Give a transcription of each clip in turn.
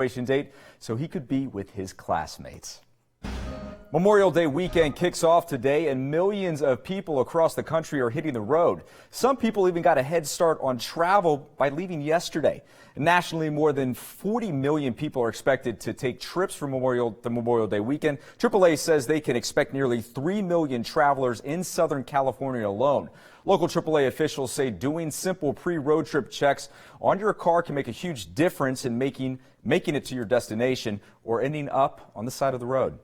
graduation date so he could be with his classmates. Memorial Day weekend kicks off today, and millions of people across the country are hitting the road. Some people even got a head start on travel by leaving yesterday. Nationally, more than 40 million people are expected to take trips for the Memorial Day weekend. AAA says they can expect nearly 3 million travelers in Southern California alone. Local AAA officials say doing simple pre-road trip checks on your car can make a huge difference in making it to your destination or ending up on the side of the road.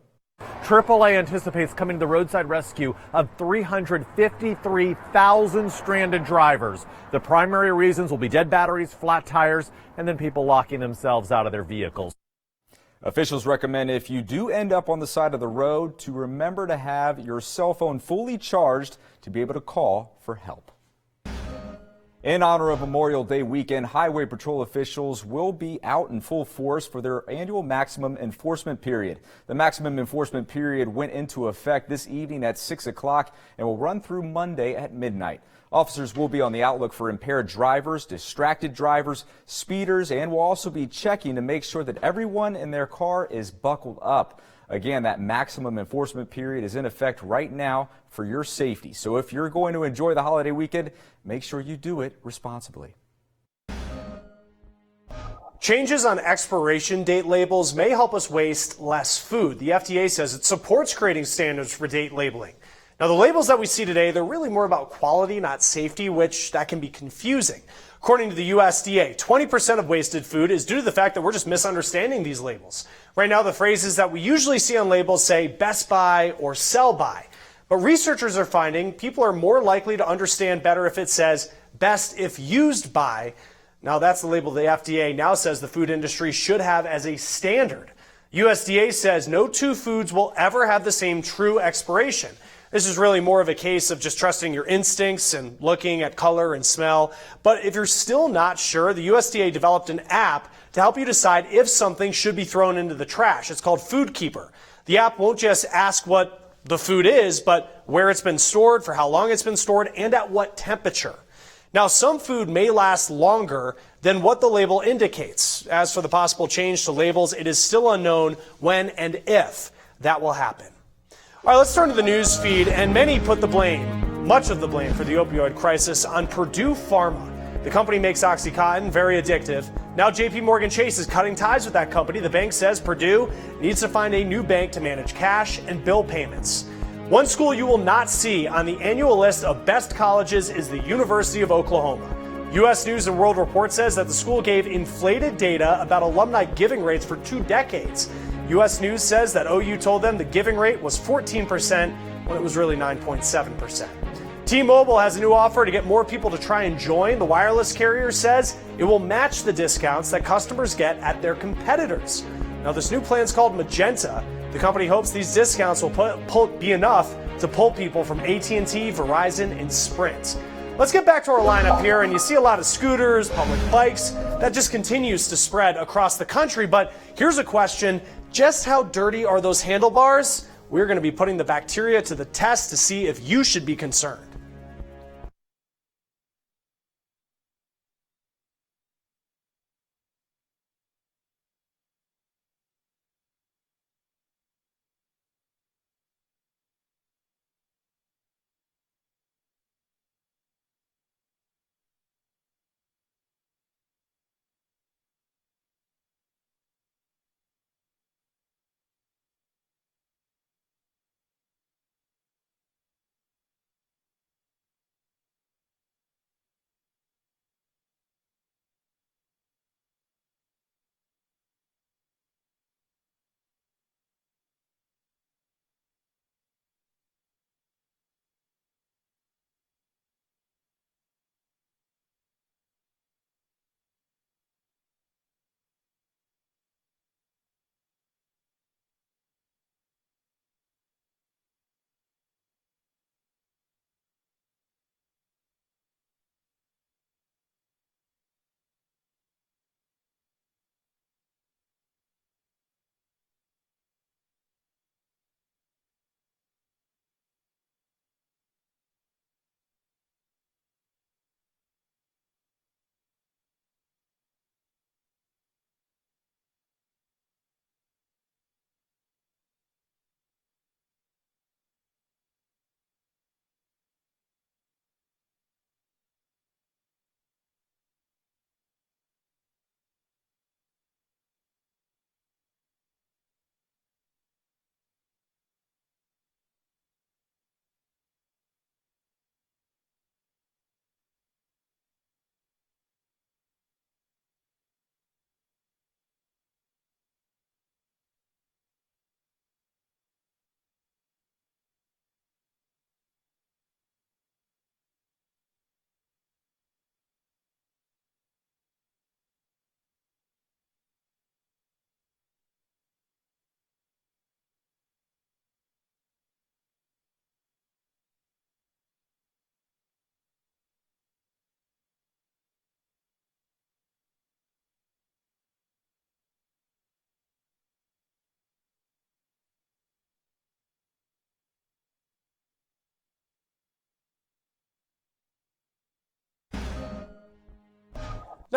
AAA anticipates coming to the roadside rescue of 353,000 stranded drivers. The primary reasons will be dead batteries, flat tires, and then people locking themselves out of their vehicles. Officials recommend if you do end up on the side of the road to remember to have your cell phone fully charged to be able to call for help. In honor of Memorial Day weekend, Highway Patrol officials will be out in full force for their annual maximum enforcement period. The maximum enforcement period went into effect this evening at 6 o'clock and will run through Monday at midnight. Officers will be on the outlook for impaired drivers, distracted drivers, speeders, and will also be checking to make sure that everyone in their car is buckled up. Again, that maximum enforcement period is in effect right now for your safety. So if you're going to enjoy the holiday weekend, make sure you do it responsibly. Changes on expiration date labels may help us waste less food. The FDA says it supports creating standards for date labeling. Now, the labels that we see today, they're really more about quality, not safety, which that can be confusing. According to the USDA, 20% of wasted food is due to the fact that we're just misunderstanding these labels. Right now, the phrases that we usually see on labels say best by or sell by. But researchers are finding people are more likely to understand better if it says best if used by. Now, that's the label the FDA now says the food industry should have as a standard. USDA says no two foods will ever have the same true expiration. This is really more of a case of just trusting your instincts and looking at color and smell. But if you're still not sure, the USDA developed an app to help you decide if something should be thrown into the trash. It's called Food Keeper. The app won't just ask what the food is, but where it's been stored, for how long it's been stored, and at what temperature. Now, some food may last longer than what the label indicates. As for the possible change to labels, it is still unknown when and if that will happen. All right, let's turn to the news feed, and many put the blame, much of the blame for the opioid crisis on Purdue Pharma. The company makes OxyContin, very addictive. Now JP Morgan Chase is cutting ties with that company. The bank says Purdue needs to find a new bank to manage cash and bill payments. One school you will not see on the annual list of best colleges is the University of Oklahoma. U.S. News and World Report says that the school gave inflated data about alumni giving rates for 2 decades. U.S. News says that OU told them the giving rate was 14% when it was really 9.7%. T-Mobile has a new offer to get more people to try and join. The wireless carrier says it will match the discounts that customers get at their competitors. Now, this new plan is called Magenta. The company hopes these discounts will be enough to pull people from AT&T, Verizon, and Sprint. Let's get back to our lineup here, and you see a lot of scooters, public bikes. That just continues to spread across the country. But here's a question. Just how dirty are those handlebars? We're going to be putting the bacteria to the test to see if you should be concerned.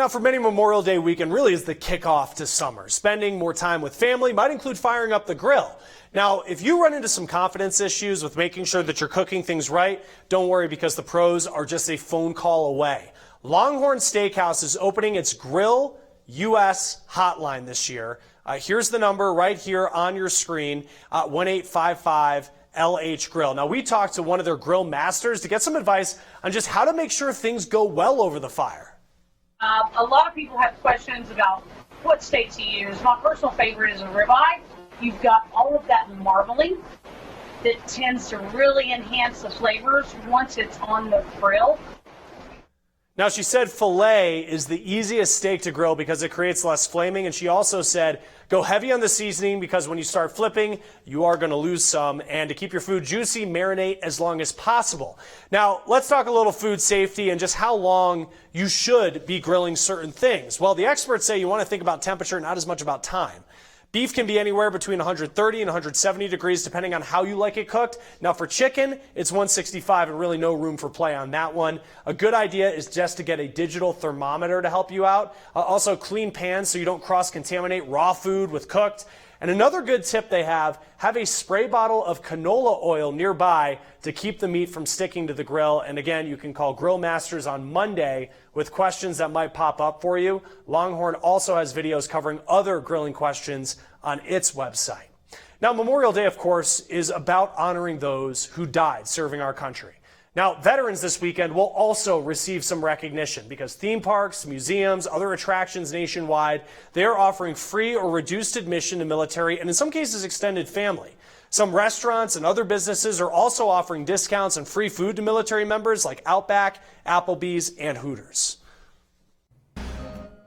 Now, for many, Memorial Day weekend really is the kickoff to summer. Spending more time with family might include firing up the grill. Now, if you run into some confidence issues with making sure that you're cooking things right, don't worry, because the pros are just a phone call away. Longhorn Steakhouse is opening its Grill US hotline this year. Here's the number right here on your screen, 1-855-LH-GRILL. Now, we talked to one of their grill masters to get some advice on just how to make sure things go well over the fire. A lot of people have questions about what steak to use. My personal favorite is a ribeye. You've got all of that marbling that tends to really enhance the flavors once it's on the grill. Now, she said filet is the easiest steak to grill because it creates less flaming, and she also said go heavy on the seasoning because when you start flipping, you are going to lose some, and to keep your food juicy, marinate as long as possible. Now, let's talk a little food safety and just how long you should be grilling certain things. Well, the experts say you want to think about temperature, not as much about time. Beef can be anywhere between 130 and 170 degrees depending on how you like it cooked. Now for chicken, it's 165 and really no room for play on that one. A good idea is just to get a digital thermometer to help you out. Also clean pans so you don't cross-contaminate raw food with cooked. And another good tip they have a spray bottle of canola oil nearby to keep the meat from sticking to the grill. And again, you can call Grill Masters on Monday with questions that might pop up for you. Longhorn also has videos covering other grilling questions on its website. Now, Memorial Day, of course, is about honoring those who died serving our country. Now, veterans this weekend will also receive some recognition because theme parks, museums, other attractions nationwide, they are offering free or reduced admission to military and in some cases extended family. Some restaurants and other businesses are also offering discounts and free food to military members like Outback, Applebee's, and Hooters.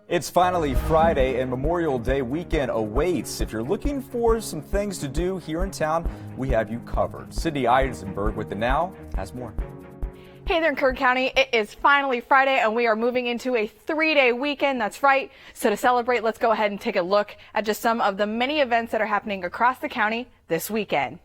It's finally Friday and Memorial Day weekend awaits. If you're looking for some things to do here in town, we have you covered. Sydney Eisenberg with the Now has more. Hey there in Kern County, it is finally Friday and we are moving into a 3-day weekend. That's right. So to celebrate, let's go ahead and take a look at just some of the many events that are happening across the county this weekend.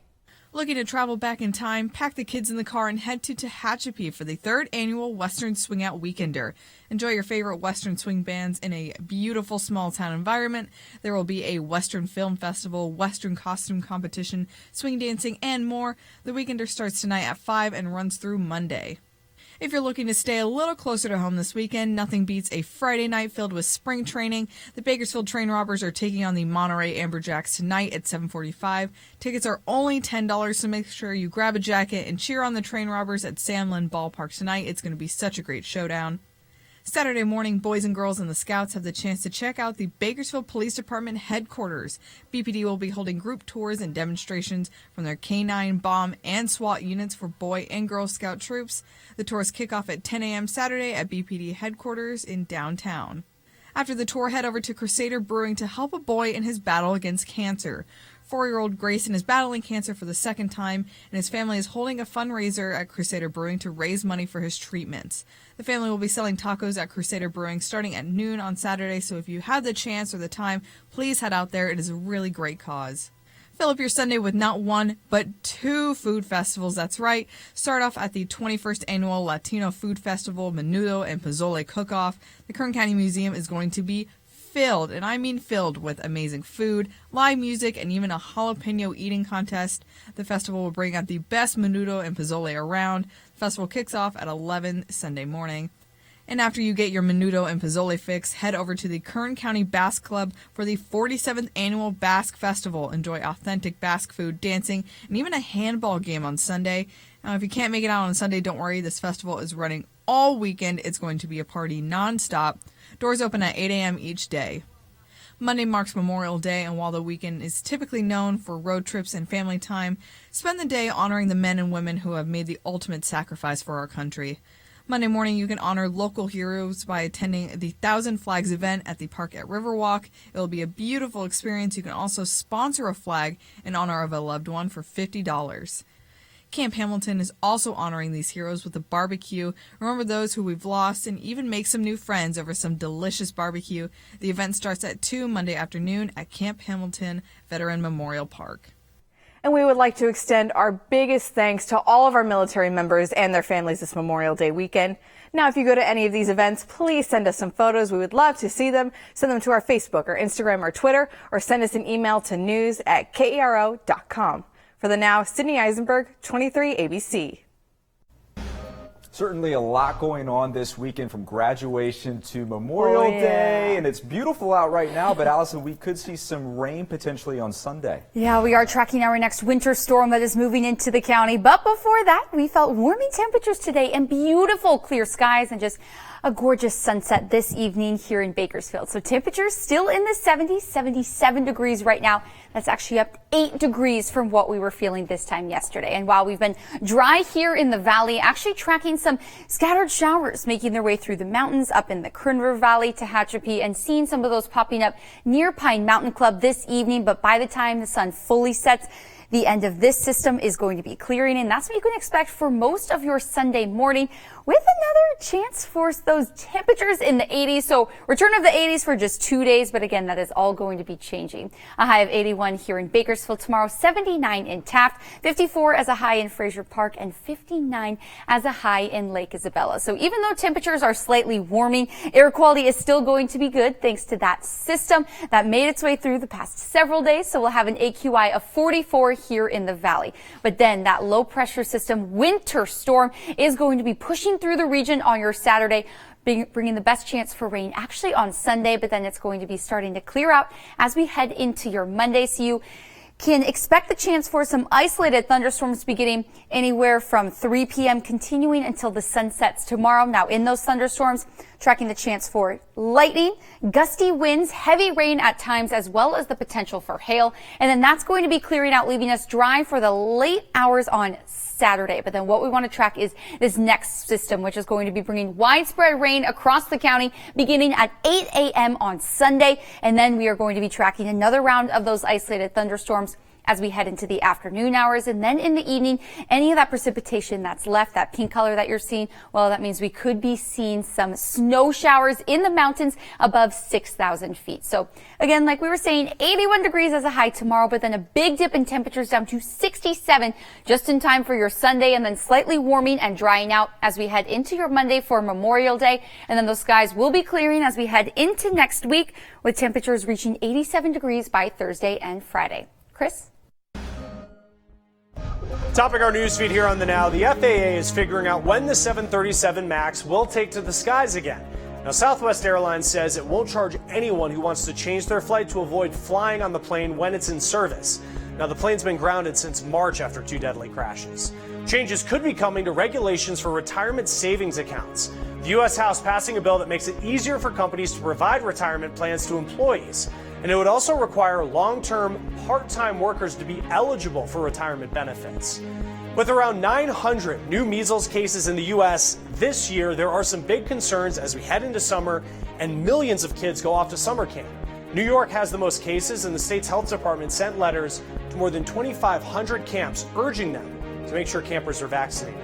Looking to travel back in time, pack the kids in the car and head to Tehachapi for the 3rd annual Western Swing Out Weekender. Enjoy your favorite Western swing bands in a beautiful small town environment. There will be a Western film festival, Western costume competition, swing dancing, and more. The Weekender starts tonight at 5 and runs through Monday. If you're looking to stay a little closer to home this weekend, nothing beats a Friday night filled with spring training. The Bakersfield Train Robbers are taking on the Monterey Amberjacks tonight at 7:45. Tickets are only $10, so make sure you grab a jacket and cheer on the Train Robbers at Sam Lynn Ballpark tonight. It's going to be such a great showdown. Saturday morning, boys and girls and the Scouts have the chance to check out the Bakersfield Police Department headquarters. BPD will be holding group tours and demonstrations from their K-9, bomb, and SWAT units for Boy and Girl Scout troops. The tours kick off at 10 a.m. Saturday at BPD headquarters in downtown. After the tour, head over to Crusader Brewing to help a boy in his battle against cancer. 4-year-old Grayson is battling cancer for the 2nd time, and his family is holding a fundraiser at Crusader Brewing to raise money for his treatments. The family will be selling tacos at Crusader Brewing starting at noon on Saturday, so if you have the chance or the time, please head out there. It is a really great cause. Fill up your Sunday with not one, but 2 food festivals. That's right. Start off at the 21st Annual Latino Food Festival, Menudo and Pozole Cook-Off. The Kern County Museum is going to be filled, and I mean filled, with amazing food, live music, and even a jalapeno eating contest. The festival will bring out the best menudo and pozole around. The festival kicks off at 11 Sunday morning. And after you get your menudo and pozole fix, head over to the Kern County Basque Club for the 47th Annual Basque Festival. Enjoy authentic Basque food, dancing, and even a handball game on Sunday. Now, if you can't make it out on Sunday, don't worry. This festival is running all weekend. It's going to be a party nonstop. Doors open at 8 a.m. each day. Monday marks Memorial Day, and while the weekend is typically known for road trips and family time, spend the day honoring the men and women who have made the ultimate sacrifice for our country. Monday morning, you can honor local heroes by attending the 1,000 Flags event at the park at Riverwalk. It will be a beautiful experience. You can also sponsor a flag in honor of a loved one for $50. Camp Hamilton is also honoring these heroes with a barbecue. Remember those who we've lost and even make some new friends over some delicious barbecue. The event starts at 2 Monday afternoon at Camp Hamilton Veteran Memorial Park. And we would like to extend our biggest thanks to all of our military members and their families this Memorial Day weekend. Now, if you go to any of these events, please send us some photos. We would love to see them. Send them to our Facebook or Instagram or Twitter, or send us an email to news@kero.com. For the Now, Sydney Eisenberg, 23 ABC. Certainly a lot going on this weekend, from graduation to Memorial Day, and it's beautiful out right now, but Allison, we could see some rain potentially on Sunday. Yeah, we are tracking our next winter storm that is moving into the county, but before that, we felt warming temperatures today and beautiful clear skies and just a gorgeous sunset this evening here in Bakersfield. So temperatures still in the 70s, 77 degrees right now. That's actually up 8 degrees from what we were feeling this time yesterday. And while we've been dry here in the valley, actually tracking some scattered showers making their way through the mountains up in the Kern River Valley to Tehachapi, and seeing some of those popping up near Pine Mountain Club this evening. But by the time the sun fully sets, the end of this system is going to be clearing, and that's what you can expect for most of your Sunday morning, with another chance for those temperatures in the 80s. So return of the 80s for just 2 days, but again, that is all going to be changing. A high of 81 here in Bakersfield tomorrow, 79 in Taft, 54 as a high in Fraser Park, and 59 as a high in Lake Isabella. So even though temperatures are slightly warming, air quality is still going to be good thanks to that system that made its way through the past several days. So we'll have an AQI of 44 here in the valley. But then that low pressure system winter storm is going to be pushing through the region on your Saturday, bringing the best chance for rain actually on Sunday, but then it's going to be starting to clear out as we head into your Monday. So you can expect the chance for some isolated thunderstorms beginning anywhere from 3 p.m. continuing until the sun sets tomorrow. Now, in those thunderstorms, tracking the chance for lightning, gusty winds, heavy rain at times, as well as the potential for hail. And then that's going to be clearing out, leaving us dry for the late hours on Saturday. But then what we want to track is this next system, which is going to be bringing widespread rain across the county beginning at 8 a.m. on Sunday. And then we are going to be tracking another round of those isolated thunderstorms as we head into the afternoon hours. And then in the evening, any of that precipitation that's left, that pink color that you're seeing, well, that means we could be seeing some snow showers in the mountains above 6,000 feet. So again, like we were saying, 81 degrees as a high tomorrow, but then a big dip in temperatures down to 67 just in time for your Sunday, and then slightly warming and drying out as we head into your Monday for Memorial Day. And then those skies will be clearing as we head into next week, with temperatures reaching 87 degrees by Thursday and Friday. Chris? Topping our newsfeed here on the Now, the FAA is figuring out when the 737 MAX will take to the skies again. Now, Southwest Airlines says it won't charge anyone who wants to change their flight to avoid flying on the plane when it's in service. Now, the plane's been grounded since March after 2 deadly crashes. Changes could be coming to regulations for retirement savings accounts. The U.S. House passing a bill that makes it easier for companies to provide retirement plans to employees. And it would also require long-term, part-time workers to be eligible for retirement benefits. With around 900 new measles cases in the U.S. this year, there are some big concerns as we head into summer and millions of kids go off to summer camp. New York has the most cases, and the state's health department sent letters to more than 2,500 camps urging them to make sure campers are vaccinated.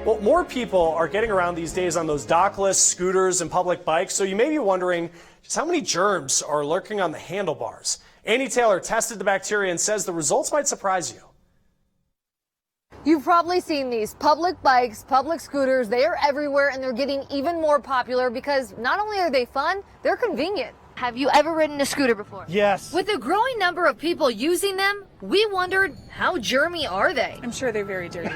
Well, more people are getting around these days on those dockless scooters and public bikes, so you may be wondering just how many germs are lurking on the handlebars. Annie Taylor tested the bacteria and says the results might surprise you. You've probably seen these public bikes, public scooters. They are everywhere, and they're getting even more popular because not only are they fun, they're convenient. Have you ever ridden a scooter before? Yes. With a growing number of people using them, we wondered, how germy are they? I'm sure they're very dirty.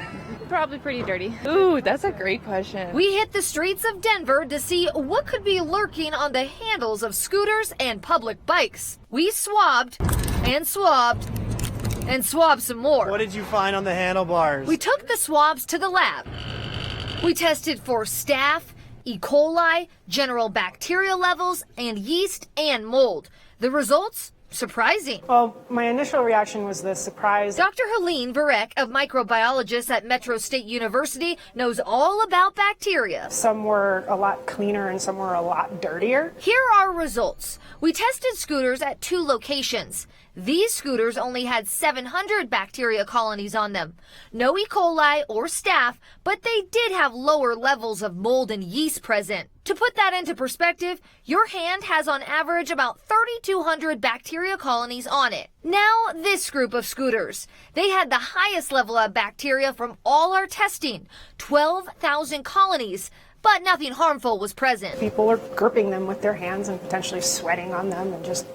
Probably pretty dirty. Ooh, that's a great question. We hit the streets of Denver to see what could be lurking on the handles of scooters and public bikes. We swabbed and swabbed and swabbed some more. What did you find on the handlebars? We took the swabs to the lab. We tested for staph, E. coli, general bacteria levels, and yeast and mold. The results? Surprising. Well, my initial reaction was the surprise. Dr. Helene Varek, a microbiologist at Metro State University, knows all about bacteria. Some were a lot cleaner and some were a lot dirtier. Here are results. We tested scooters at 2 locations. These scooters only had 700 bacteria colonies on them. No E. coli or staph, but they did have lower levels of mold and yeast present. To put that into perspective, your hand has on average about 3,200 bacteria colonies on it. Now, this group of scooters. They had the highest level of bacteria from all our testing, 12,000 colonies, but nothing harmful was present. People are gripping them with their hands and potentially sweating on them, and just,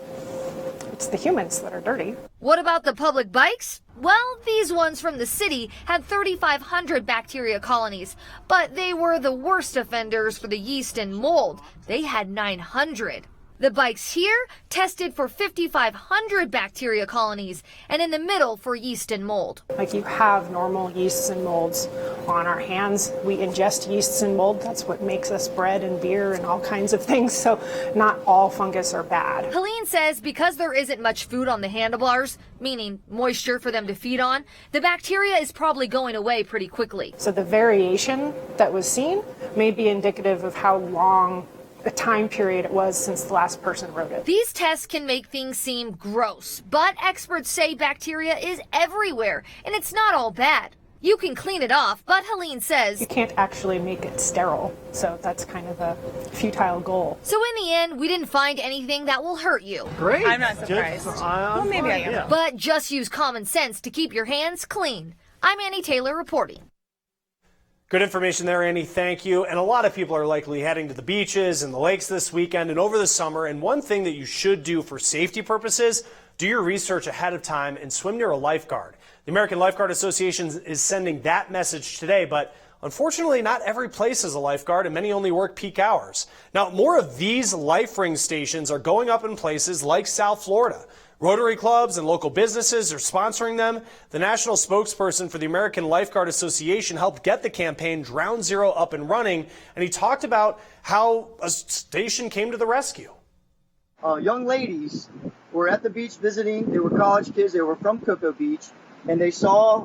it's the humans that are dirty. What about the public bikes? Well, these ones from the city had 3,500 bacteria colonies, but they were the worst offenders for the yeast and mold. They had 900. The bikes here tested for 5,500 bacteria colonies, and in the middle for yeast and mold. Like, you have normal yeasts and molds on our hands. We ingest yeasts and mold. That's what makes us bread and beer and all kinds of things. So not all fungus are bad. Helene says because there isn't much food on the handlebars, meaning moisture for them to feed on, the bacteria is probably going away pretty quickly. So the variation that was seen may be indicative of how long a time period it was since the last person wrote it. These tests can make things seem gross, but experts say bacteria is everywhere, and it's not all bad. You can clean it off, but Helene says you can't actually make it sterile, so that's kind of a futile goal. So in the end, we didn't find anything that will hurt you. Great. I'm not surprised. Well, maybe I am. But just use common sense to keep your hands clean. I'm Annie Taylor reporting. Good information there, Annie. Thank you. And a lot of people are likely heading to the beaches and the lakes this weekend and over the summer. And one thing that you should do for safety purposes, do your research ahead of time and swim near a lifeguard. The American Lifeguard Association is sending that message today, but unfortunately, not every place is a lifeguard and many only work peak hours. Now, more of these life ring stations are going up in places like South Florida. Rotary clubs and local businesses are sponsoring them. The national spokesperson for the American Lifeguard Association helped get the campaign Ground Zero up and running, and he talked about how a station came to the rescue. Young ladies were at the beach visiting. They were college kids. They were from Cocoa Beach, and they saw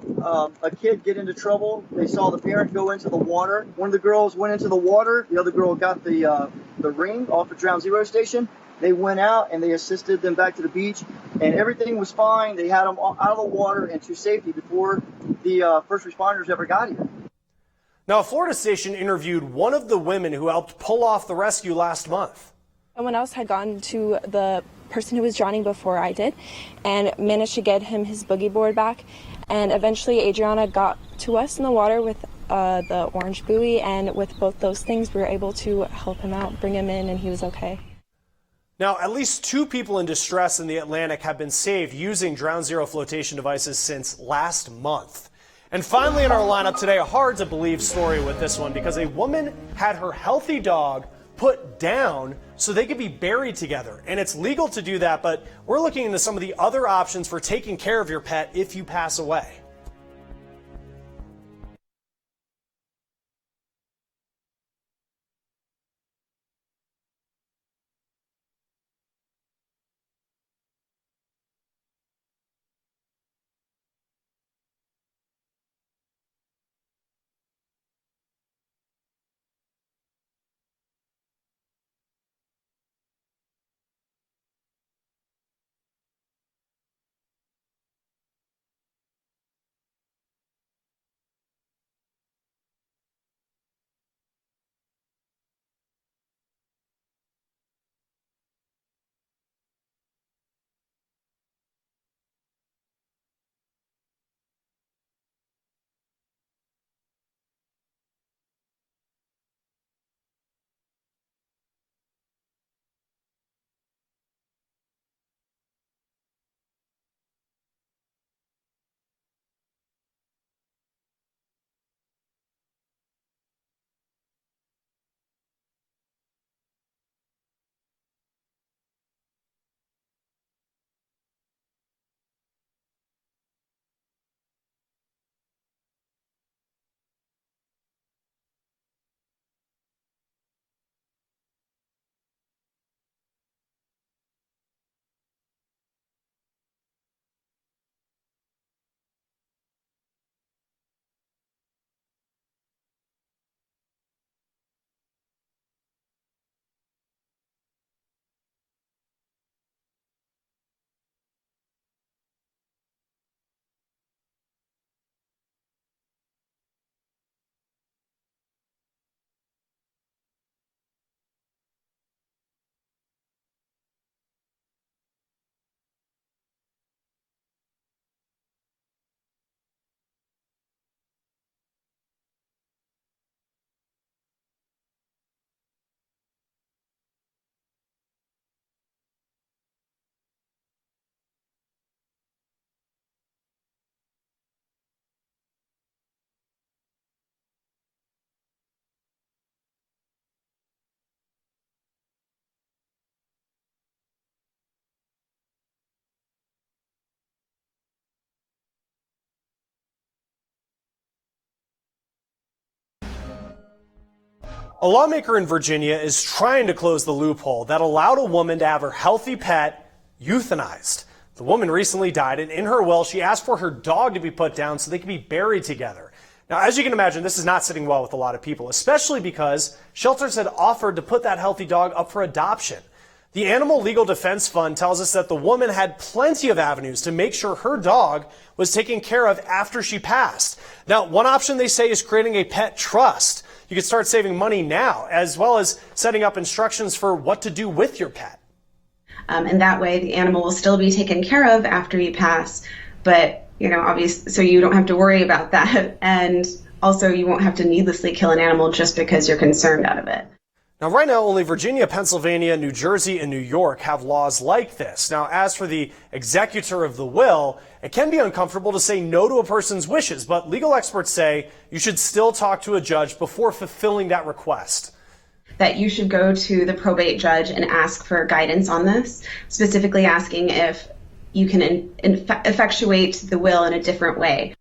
a kid get into trouble. They saw the parent go into the water. One of the girls went into the water. The other girl got the ring off the Ground Zero station. They went out and they assisted them back to the beach, and everything was fine. They had them out of the water and to safety before the first responders ever got here. Now, a Florida station interviewed one of the women who helped pull off the rescue last month. Someone else had gone to the person who was drowning before I did and managed to get him his boogie board back. And eventually Adriana got to us in the water with the orange buoy, and with both those things we were able to help him out, bring him in, and he was okay. Now, at least 2 people in distress in the Atlantic have been saved using Ground Zero flotation devices since last month. And finally in our lineup today, a hard-to-believe story with this one, because a woman had her healthy dog put down so they could be buried together. And it's legal to do that, but we're looking into some of the other options for taking care of your pet if you pass away. A lawmaker in Virginia is trying to close the loophole that allowed a woman to have her healthy pet euthanized. The woman recently died, and in her will, she asked for her dog to be put down so they could be buried together. Now, as you can imagine, this is not sitting well with a lot of people, especially because shelters had offered to put that healthy dog up for adoption. The Animal Legal Defense Fund tells us that the woman had plenty of avenues to make sure her dog was taken care of after she passed. Now, one option they say is creating a pet trust. You can start saving money now, as well as setting up instructions for what to do with your pet. And that way the animal will still be taken care of after you pass, but, obviously, so you don't have to worry about that. And also you won't have to needlessly kill an animal just because you're concerned out of it. Now, right now, only Virginia, Pennsylvania, New Jersey, and New York have laws like this. Now, as for the executor of the will, it can be uncomfortable to say no to a person's wishes, but legal experts say you should still talk to a judge before fulfilling that request. That you should go to the probate judge and ask for guidance on this, specifically asking if you can effectuate the will in a different way.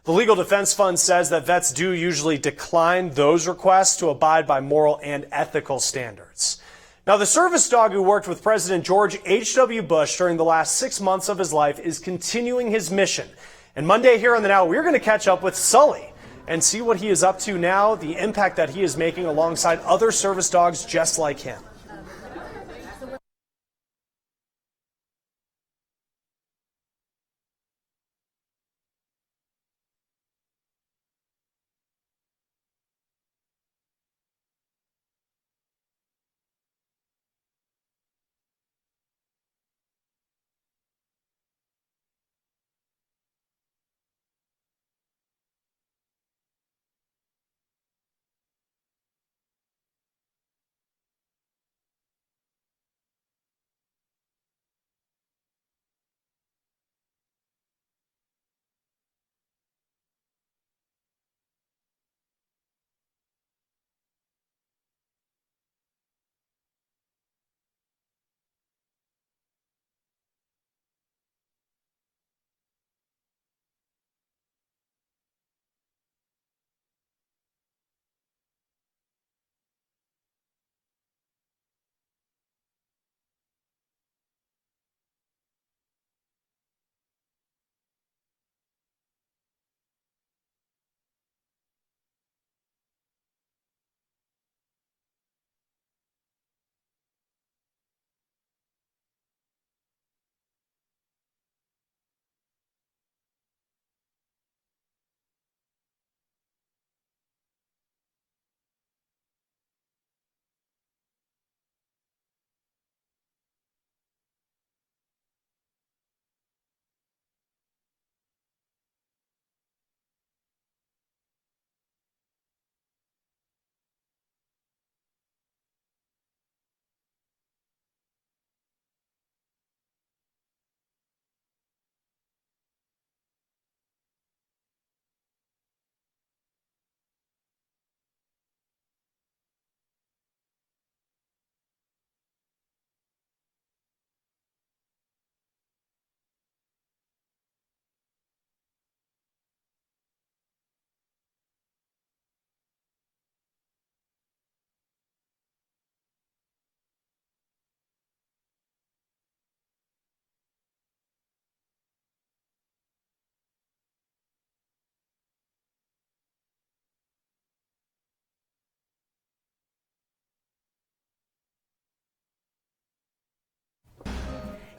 The Legal Defense Fund says that vets do usually decline those requests to abide by moral and ethical standards. Now, the service dog who worked with President George H.W. Bush during the last 6 months of his life is continuing his mission. And Monday here on The Now, we're going to catch up with Sully and see what he is up to now, the impact that he is making alongside other service dogs just like him.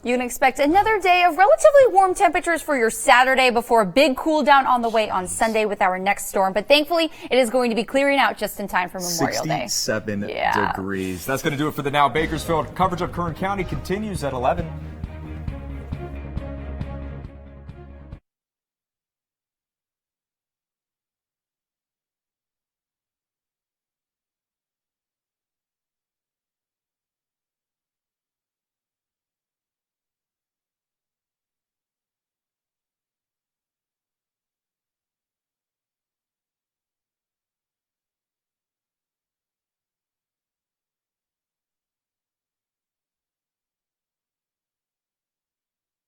You can expect another day of relatively warm temperatures for your Saturday before a big cool down on the way on Sunday with our next storm. But thankfully, it is going to be clearing out just in time for Memorial Day. 67 degrees. That's going to do it for the Now Bakersfield. Coverage of Kern County continues at 11.